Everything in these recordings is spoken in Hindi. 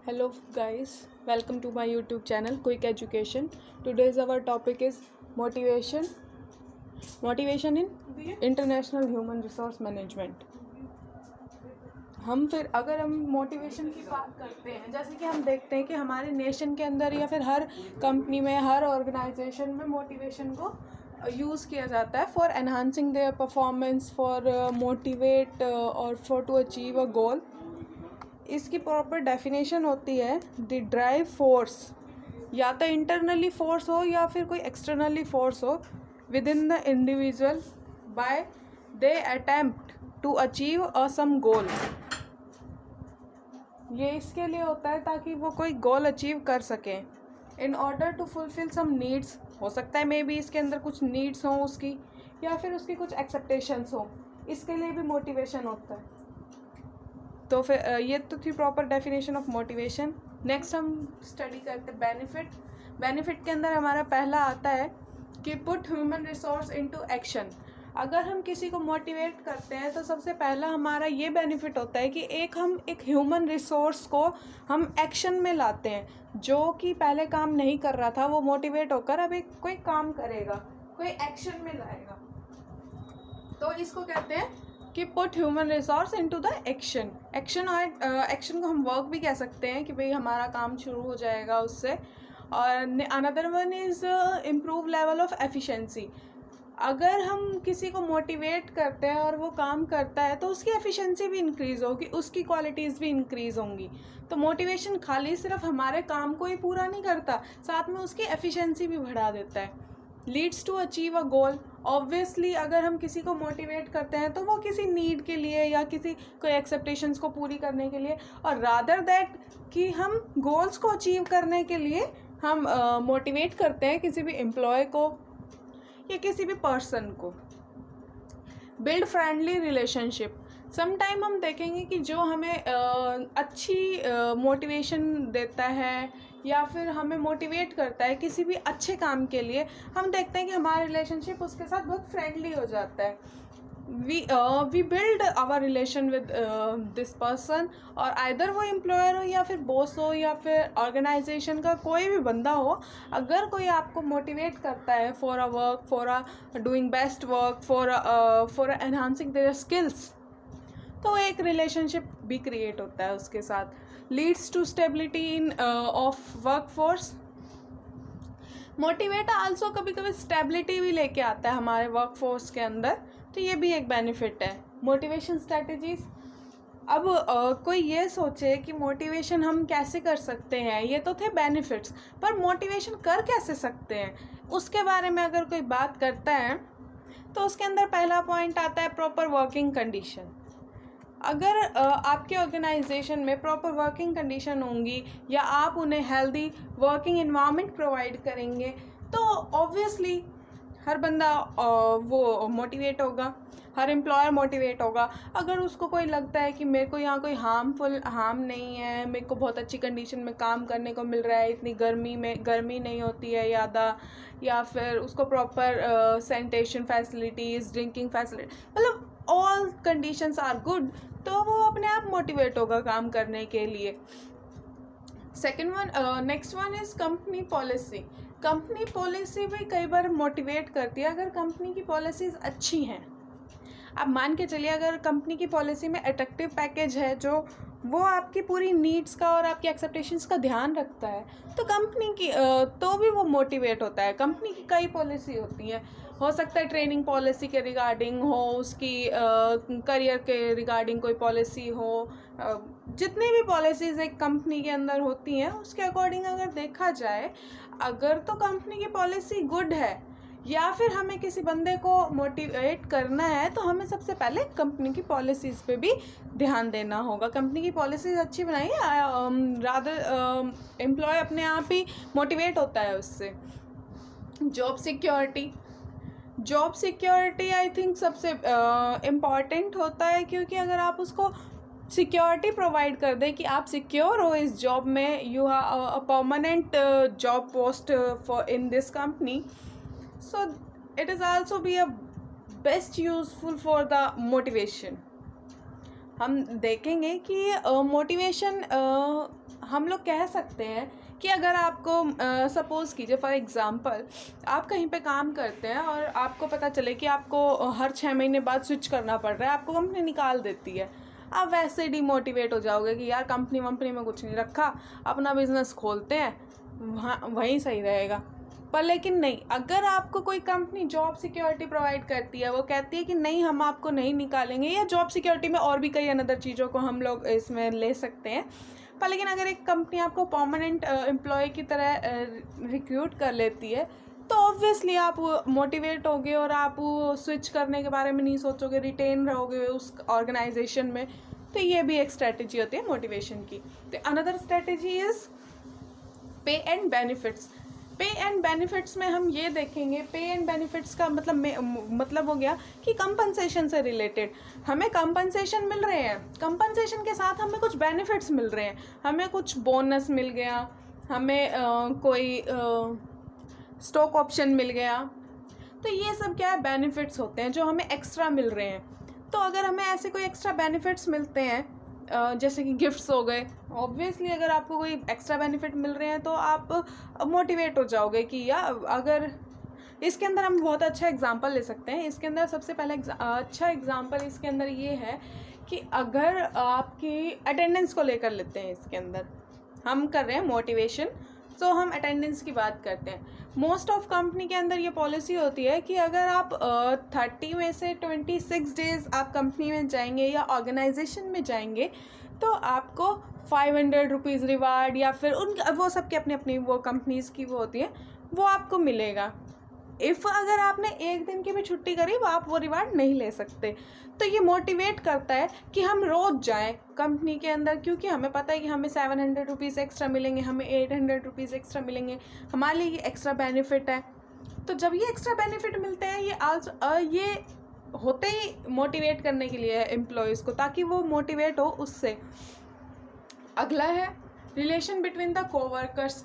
Hello guys, welcome to my YouTube channel Quick Education. Today's our topic is motivation. Motivation in International Human Resource Management. अगर हम मोटिवेशन की बात करते हैं, जैसे कि हम देखते हैं कि हमारे नेशन के अंदर या फिर हर कंपनी में, हर ऑर्गेनाइजेशन में मोटिवेशन को यूज़ किया जाता है for enhancing their performance, for motivate और फॉर टू अचीव अ गोल. इसकी प्रॉपर डेफिनेशन होती है द ड्राइव फोर्स, या तो इंटरनली फोर्स हो या फिर कोई एक्सटर्नली फोर्स हो within the individual by they attempt to achieve a some goal. ये इसके लिए होता है ताकि वो कोई गोल अचीव कर सकें. In order to fulfil some needs, हो सकता है मे बी इसके अंदर कुछ नीड्स हों उसकी, या फिर उसकी कुछ एक्सेप्टेशंस हों, इसके लिए भी मोटिवेशन होता है. तो फिर ये तो थी proper definition of motivation. Next हम स्टडी करते हैं बेनिफिट. बेनिफिट के अंदर हमारा पहला आता है कि put human resource into action. अगर हम किसी को मोटिवेट करते हैं तो सबसे पहला हमारा ये बेनिफिट होता है कि हम एक ह्यूमन रिसोर्स को हम एक्शन में लाते हैं. जो कि पहले काम नहीं कर रहा था वो मोटिवेट होकर अब एक कोई काम करेगा, कोई एक्शन में लाएगा. तो इसको कहते हैं कि put human resource into the action. Action को हम वर्क भी कह सकते हैं कि भाई हमारा काम शुरू हो जाएगा उससे. और another one is improve level of efficiency. अगर हम किसी को मोटिवेट करते हैं और वो काम करता है तो उसकी एफिशिएंसी भी इंक्रीज़ होगी, उसकी क्वालिटीज़ भी इंक्रीज़ होंगी. तो मोटिवेशन खाली सिर्फ हमारे काम को ही पूरा नहीं करता, साथ में उसकी एफिशिएंसी भी बढ़ा देता है. Leads to achieve a goal. Obviously अगर हम किसी को मोटिवेट करते हैं तो वो किसी नीड के लिए या किसी कोई एक्सेप्टेशंस को पूरी करने के लिए, और रादर दैट कि हम गोल्स को अचीव करने के लिए हम मोटिवेट करते हैं किसी भी एम्प्लॉय को या किसी भी पर्सन को. Build friendly relationship. समटाइम हम देखेंगे कि जो हमें अच्छी मोटिवेशन देता है या फिर हमें मोटिवेट करता है किसी भी अच्छे काम के लिए, हम देखते हैं कि हमारा रिलेशनशिप उसके साथ बहुत फ्रेंडली हो जाता है. We build our relation with this person, और आइदर वो एम्प्लॉयर हो या फिर बॉस हो या फिर ऑर्गेनाइजेशन का कोई भी बंदा हो. अगर कोई आपको मोटिवेट करता है for a work, for a doing best work, for enhancing their skills, तो एक रिलेशनशिप भी क्रिएट होता है उसके साथ. Leads to stability in of work force. Motivate also कभी कभी स्टेबिलिटी भी लेके आता है हमारे वर्क फोर्स के अंदर, तो ये भी एक बेनिफिट है. Motivation strategies. अब कोई ये सोचे कि मोटिवेशन हम कैसे कर सकते हैं, ये तो थे बेनिफिट्स, पर मोटिवेशन कर कैसे सकते हैं उसके बारे में अगर कोई बात करता है तो उसके अंदर पहला पॉइंट आता है प्रॉपर वर्किंग कंडीशन. अगर आपके ऑर्गेनाइजेशन में प्रॉपर वर्किंग कंडीशन होंगी या आप उन्हें हेल्दी वर्किंग एनवायरनमेंट प्रोवाइड करेंगे तो ऑब्वियसली हर बंदा वो मोटिवेट होगा, हर एम्प्लॉयर मोटिवेट होगा. अगर उसको कोई लगता है कि मेरे को यहाँ कोई हार्म नहीं है, मेरे को बहुत अच्छी कंडीशन में काम करने को मिल रहा है, इतनी गर्मी नहीं होती है ज़्यादा, या फिर उसको proper sanitation facilities, drinking facility, मतलब ऑल कंडीशंस आर गुड, तो वो अपने आप मोटिवेट होगा काम करने के लिए. Next one is company policy. Company policy भी कई बार मोटिवेट करती है अगर कंपनी की पॉलिसीज़ अच्छी हैं. आप मान के चलिए अगर कंपनी की पॉलिसी में अट्रैक्टिव पैकेज है जो वो आपकी पूरी नीड्स का और आपकी एक्सेप्टेशंस का ध्यान रखता है, तो कंपनी की तो भी वो मोटिवेट होता है. कंपनी की कई पॉलिसी होती हैं, हो सकता है ट्रेनिंग पॉलिसी के रिगार्डिंग हो, उसकी करियर के रिगार्डिंग कोई पॉलिसी हो. जितनी भी पॉलिसीज़ एक कंपनी के अंदर होती हैं उसके अकॉर्डिंग अगर देखा जाए, अगर तो कंपनी की पॉलिसी गुड है या फिर हमें किसी बंदे को मोटिवेट करना है तो हमें सबसे पहले कंपनी की पॉलिसीज़ पे भी ध्यान देना होगा. कंपनी की पॉलिसीज़ अच्छी बनाई, रादर एम्प्लॉय अपने आप ही मोटिवेट होता है उससे. जॉब सिक्योरिटी आई थिंक सबसे इम्पॉर्टेंट होता है, क्योंकि अगर आप उसको सिक्योरिटी प्रोवाइड कर दें कि आप सिक्योर हो इस जॉब में, you have a permanent job post for in this company, so it is also be a best useful for the motivation. हम देखेंगे कि मोटिवेशन हम लोग कह सकते हैं कि अगर आपको सपोज़ कीजिए फॉर एग्ज़ाम्पल आप कहीं पे काम करते हैं और आपको पता चले कि आपको हर 6 महीने बाद स्विच करना पड़ रहा है, आपको कंपनी निकाल देती है, आप वैसे डिमोटिवेट हो जाओगे कि यार कंपनी वंपनी में कुछ नहीं रखा, अपना बिजनेस खोलते हैं, वहाँ वहीं सही रहेगा। पर लेकिन नहीं, अगर आपको कोई कंपनी जॉब सिक्योरिटी प्रोवाइड करती है, वो कहती है कि नहीं हम आपको नहीं निकालेंगे, या जॉब सिक्योरिटी में और भी कई अनदर चीज़ों को हम लोग इसमें ले सकते हैं, पर लेकिन अगर एक कंपनी आपको परमानेंट एम्प्लॉय की तरह रिक्रूट कर लेती है, तो ऑब्वियसली आप मोटिवेट होगे और आप स्विच करने के बारे में नहीं सोचोगे, रिटेन रहोगे उस ऑर्गेनाइजेशन में। तो ये भी एक स्ट्रेटजी होती है मोटिवेशन की। तो अनदर स्ट्रेटजी इज़ पे एंड बेनिफिट्स। पे एंड बेनिफिट्स में हम ये देखेंगे, पे एंड बेनिफिट्स का मतलब हो गया कि कंपनसेशन से रिलेटेड। हमें कंपनसेशन मिल रहे हैं, कंपनसेशन के साथ हमें कुछ बेनिफिट्स मिल रहे हैं, हमें कुछ बोनस मिल गया, हमें कोई स्टॉक ऑप्शन मिल गया। तो ये सब क्या है, बेनिफिट्स होते हैं जो हमें एक्स्ट्रा मिल रहे हैं। तो अगर हमें ऐसे कोई एक्स्ट्रा बेनिफिट्स मिलते हैं, जैसे कि गिफ्ट्स हो गए, ऑब्वियसली अगर आपको कोई एक्स्ट्रा बेनिफिट मिल रहे हैं तो आप मोटिवेट हो जाओगे कि यार, अगर इसके अंदर हम बहुत अच्छा एग्जांपल ले सकते हैं। इसके अंदर सबसे पहला अच्छा एग्जांपल इसके अंदर ये है कि अगर आपकी अटेंडेंस को लेकर लेते हैं, इसके अंदर हम कर रहे हैं मोटिवेशन, तो हम अटेंडेंस की बात करते हैं। मोस्ट ऑफ कंपनी के अंदर ये पॉलिसी होती है कि अगर आप 30 में से 26 डेज़ आप कंपनी में जाएंगे या ऑर्गेनाइजेशन में जाएंगे, तो आपको 500 रुपीज़ रिवार्ड, या फिर वो सब की अपनी अपनी वो कंपनीज़ की वो होती है, वो आपको मिलेगा। अगर आपने एक दिन की भी छुट्टी करी, वो आप वो रिवार्ड नहीं ले सकते। तो ये मोटिवेट करता है कि हम रोज़ जाएं कंपनी के अंदर, क्योंकि हमें पता है कि हमें 700 रुपीज़ एक्स्ट्रा मिलेंगे, हमें 800 रुपीज़ एक्स्ट्रा मिलेंगे, हमारे लिए ये एक्स्ट्रा बेनिफिट है। तो जब ये एक्स्ट्रा बेनिफिट मिलते हैं, ये होते ही मोटिवेट करने के लिए एम्प्लॉयज़ को, ताकि वो मोटिवेट हो उससे। अगला है रिलेशन बिटवीन द कोवर्कर्स।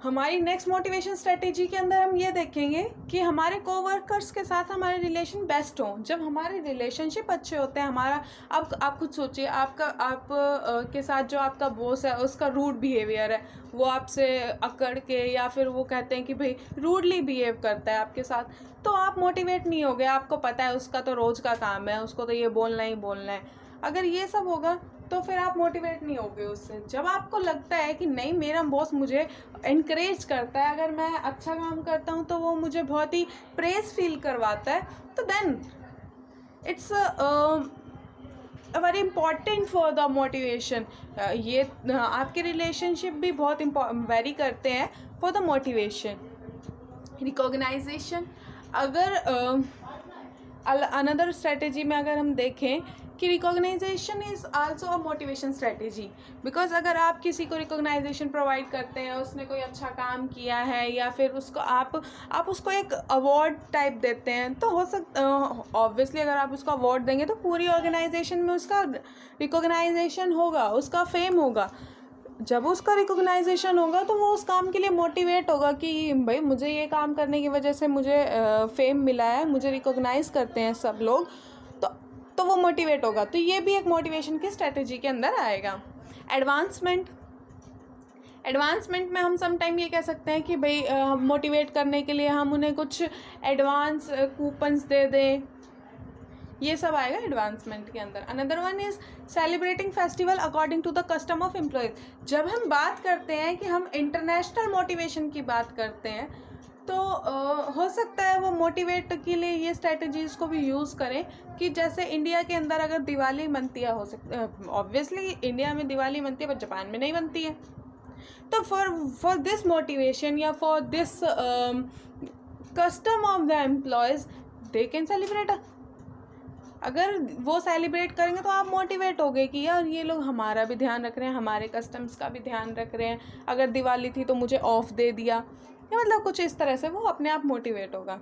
हमारी नेक्स्ट मोटिवेशन स्ट्रेटेजी के अंदर हम ये देखेंगे कि हमारे कोवर्कर्स के साथ हमारे रिलेशन बेस्ट हों। जब हमारे रिलेशनशिप अच्छे होते हैं, हमारा आप खुद सोचिए, आप के साथ जो आपका बॉस है उसका रूड बिहेवियर है, वो आपसे अकड़ के या फिर वो कहते हैं कि भाई रूडली बिहेव करता है आपके साथ, तो आप मोटिवेट नहीं होगे। आपको पता है उसका तो रोज़ का काम है, उसको तो ये बोलना ही बोलना है। अगर ये सब होगा तो फिर आप मोटिवेट नहीं होगे उससे। जब आपको लगता है कि नहीं, मेरा बॉस मुझे इनकरेज करता है, अगर मैं अच्छा काम करता हूँ तो वो मुझे बहुत ही प्रेज फील करवाता है, तो then it's very important for the motivation. ये आपके रिलेशनशिप भी बहुत वेरी करते हैं फॉर द मोटिवेशन। रिकॉग्नाइजेशन, अगर अनदर स्ट्रेटेजी में अगर हम देखें कि recognization is also a motivation strategy, because अगर आप किसी को रिकॉग्नाइजेशन प्रोवाइड करते हैं, उसने कोई अच्छा काम किया है, या फिर उसको आप उसको एक अवार्ड टाइप देते हैं, तो हो सकता ऑब्वियसली अगर आप उसको अवार्ड देंगे तो पूरी ऑर्गेनाइजेशन में उसका रिकॉग्नाइजेशन होगा, उसका फेम होगा। जब उसका रिकॉग्नाइजेशन होगा तो वो उस काम के लिए मोटिवेट होगा कि भाई मुझे ये काम करने की वजह से मुझे फेम मिला है, मुझे रिकॉग्नाइज करते हैं सब लोग, तो वो मोटिवेट होगा। तो ये भी एक मोटिवेशन की स्ट्रेटजी के अंदर आएगा। एडवांसमेंट में हम समटाइम ये कह सकते हैं कि भाई मोटिवेट करने के लिए हम उन्हें कुछ एडवांस कूपन्स दे दें, ये सब आएगा एडवांसमेंट के अंदर। Another one is celebrating festival according to the custom of employees. जब हम बात करते हैं कि हम इंटरनेशनल मोटिवेशन की बात करते हैं, तो हो सकता है वो मोटिवेट के लिए ये स्ट्रेटजीज़ को भी यूज़ करें कि जैसे इंडिया के अंदर अगर दिवाली मनती है, हो सकता ऑब्वियसली इंडिया में दिवाली मनती है पर जापान में नहीं बनती है, तो फॉर दिस मोटिवेशन या for this custom of the employees they can celebrate. अगर वो सेलिब्रेट करेंगे तो आप मोटिवेट हो गए कि यार ये लोग हमारा भी ध्यान रख रहे हैं, हमारे कस्टम्स का भी ध्यान रख रहे हैं, अगर दिवाली थी तो मुझे ऑफ दे दिया, या मतलब कुछ इस तरह से वो अपने आप मोटिवेट होगा।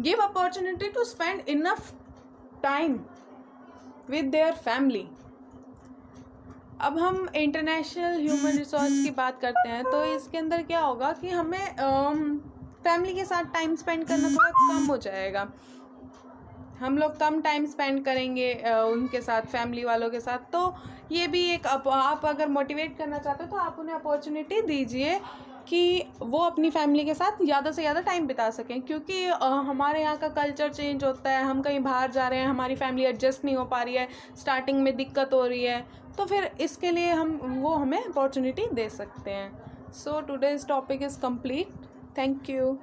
Give opportunity to spend enough time with their family. अब हम इंटरनेशनल ह्यूमन रिसोर्स की बात करते हैं, तो इसके अंदर क्या होगा कि हमें फैमिली के साथ टाइम स्पेंड करना थोड़ा कम हो जाएगा। हम लोग कम टाइम स्पेंड करेंगे उनके साथ, फैमिली वालों के साथ। तो ये भी एक आप अगर मोटिवेट करना चाहते हो तो आप उन्हें अपॉर्चुनिटी दीजिए कि वो अपनी फैमिली के साथ ज़्यादा से ज़्यादा टाइम बिता सकें, क्योंकि हमारे यहाँ का कल्चर चेंज होता है, हम कहीं बाहर जा रहे हैं, हमारी फैमिली एडजस्ट नहीं हो पा रही है, स्टार्टिंग में दिक्कत हो रही है, तो फिर इसके लिए वो हमें अपॉर्चुनिटी दे सकते हैं। सो today's topic is complete. Thank you.